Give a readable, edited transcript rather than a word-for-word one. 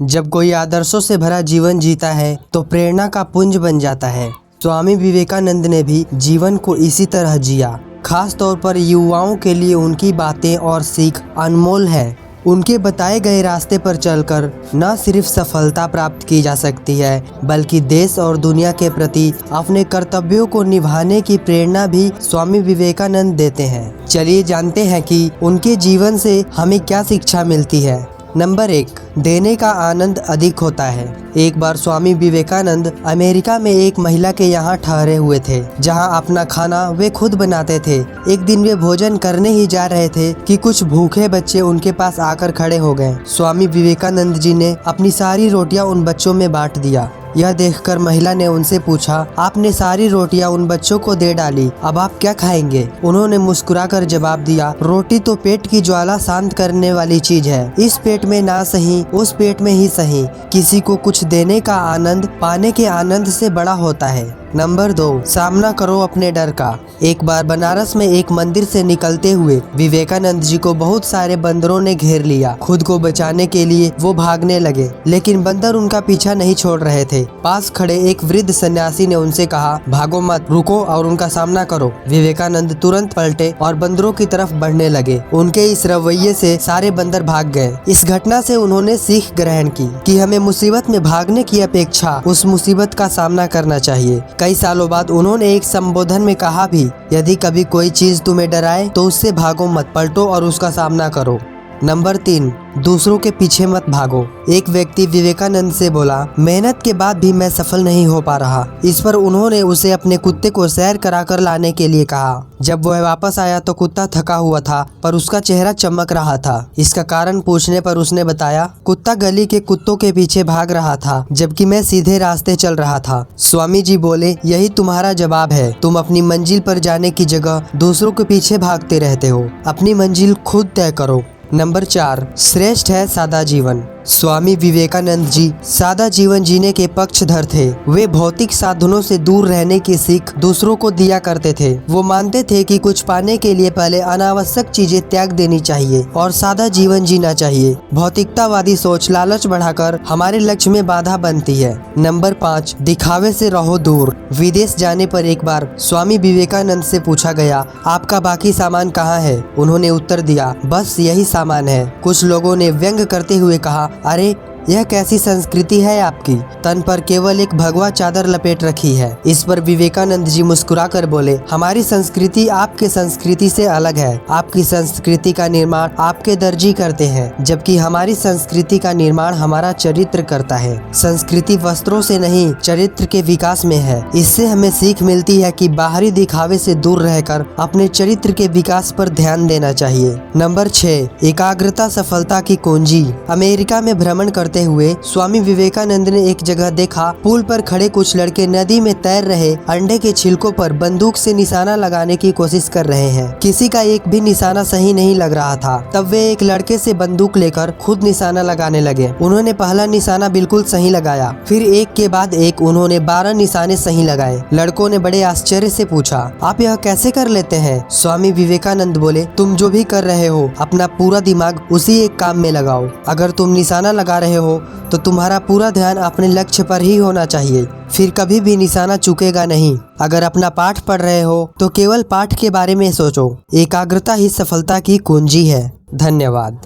जब कोई आदर्शों से भरा जीवन जीता है तो प्रेरणा का पुंज बन जाता है। स्वामी विवेकानंद ने भी जीवन को इसी तरह जिया। खास तौर पर युवाओं के लिए उनकी बातें और सीख अनमोल है। उनके बताए गए रास्ते पर चलकर न सिर्फ सफलता प्राप्त की जा सकती है, बल्कि देश और दुनिया के प्रति अपने कर्तव्यों को निभाने की प्रेरणा भी स्वामी विवेकानंद देते हैं। चलिए जानते हैं कि उनके जीवन से हमें क्या शिक्षा मिलती है। नंबर 1, देने का आनंद अधिक होता है। एक बार स्वामी विवेकानंद अमेरिका में एक महिला के यहाँ ठहरे हुए थे, जहाँ अपना खाना वे खुद बनाते थे। एक दिन वे भोजन करने ही जा रहे थे कि कुछ भूखे बच्चे उनके पास आकर खड़े हो गए। स्वामी विवेकानंद जी ने अपनी सारी रोटियां उन बच्चों में बांट दिया। यह देखकर महिला ने उनसे पूछा, आपने सारी रोटियां उन बच्चों को दे डाली, अब आप क्या खाएंगे? उन्होंने मुस्कुराकर जवाब दिया, रोटी तो पेट की ज्वाला शांत करने वाली चीज है। इस पेट में ना सही उस पेट में ही सही, किसी को कुछ देने का आनंद पाने के आनंद से बड़ा होता है। नंबर 2, सामना करो अपने डर का। एक बार बनारस में एक मंदिर से निकलते हुए विवेकानंद जी को बहुत सारे बंदरों ने घेर लिया। खुद को बचाने के लिए वो भागने लगे, लेकिन बंदर उनका पीछा नहीं छोड़ रहे थे। पास खड़े एक वृद्ध सन्यासी ने उनसे कहा, भागो मत, रुको और उनका सामना करो। विवेकानंद तुरंत पलटे और बंदरों की तरफ बढ़ने लगे। उनके इस रवैये से सारे बंदर भाग गए। इस घटना से उन्होंने सीख ग्रहण की कि हमें मुसीबत में भागने की अपेक्षा उस मुसीबत का सामना करना चाहिए। कई सालों बाद उन्होंने एक संबोधन में कहा भी, यदि कभी कोई चीज तुम्हें डराए तो उससे भागो मत, पलटो और उसका सामना करो। नंबर 3, दूसरों के पीछे मत भागो। एक व्यक्ति विवेकानंद से बोला, मेहनत के बाद भी मैं सफल नहीं हो पा रहा। इस पर उन्होंने उसे अपने कुत्ते को सैर कराकर लाने के लिए कहा। जब वह वापस आया तो कुत्ता थका हुआ था, पर उसका चेहरा चमक रहा था। इसका कारण पूछने पर उसने बताया, कुत्ता गली के कुत्तों के पीछे भाग रहा था, जबकि मैं सीधे रास्ते चल रहा था। स्वामी जी बोले, यही तुम्हारा जवाब है। तुम अपनी मंजिल पर जाने की जगह दूसरों के पीछे भागते रहते हो। अपनी मंजिल खुद तय करो। नंबर 4, श्रेष्ठ है सादा जीवन। स्वामी विवेकानंद जी सादा जीवन जीने के पक्षधर थे। वे भौतिक साधनों से दूर रहने की सीख दूसरों को दिया करते थे। वो मानते थे कि कुछ पाने के लिए पहले अनावश्यक चीजें त्याग देनी चाहिए और सादा जीवन जीना चाहिए। भौतिकतावादी सोच लालच बढ़ाकर हमारे लक्ष्य में बाधा बनती है। नंबर 5, दिखावे से रहो दूर। विदेश जाने पर एक बार स्वामी विवेकानंद से पूछा गया, आपका बाकी सामान कहाँ है? उन्होंने उत्तर दिया, बस यही सामान है। कुछ लोगों ने व्यंग करते हुए कहा, अरे यह कैसी संस्कृति है आपकी, तन पर केवल एक भगवा चादर लपेट रखी है। इस पर विवेकानंद जी मुस्कुराकर बोले, हमारी संस्कृति आपके संस्कृति से अलग है। आपकी संस्कृति का निर्माण आपके दर्जी करते हैं, जबकि हमारी संस्कृति का निर्माण हमारा चरित्र करता है। संस्कृति वस्त्रों से नहीं, चरित्र के विकास में है। इससे हमें सीख मिलती है कि बाहरी दिखावे से दूर रहकर अपने चरित्र के विकास पर ध्यान देना चाहिए। नंबर 6, एकाग्रता सफलता की कुंजी। अमेरिका में भ्रमण करते हुए स्वामी विवेकानंद ने एक जगह देखा, पुल पर खड़े कुछ लड़के नदी में तैर रहे अंडे के छिलकों पर बंदूक से निशाना लगाने की कोशिश कर रहे हैं। किसी का एक भी निशाना सही नहीं लग रहा था। तब वे एक लड़के से बंदूक लेकर खुद निशाना लगाने लगे। उन्होंने पहला निशाना बिल्कुल सही लगाया, फिर एक के बाद एक उन्होंने 12 निशाने सही लगाए। लड़कों ने बड़े आश्चर्य से पूछा, आप यह कैसे कर लेते हैं? स्वामी विवेकानंद बोले, तुम जो भी कर रहे हो अपना पूरा दिमाग उसी एक काम में लगाओ। अगर तुम निशाना लगा रहे हो तो तुम्हारा पूरा ध्यान अपने लक्ष्य पर ही होना चाहिए, फिर कभी भी निशाना चूकेगा नहीं। अगर अपना पाठ पढ़ रहे हो तो केवल पाठ के बारे में सोचो। एकाग्रता ही सफलता की कुंजी है। धन्यवाद।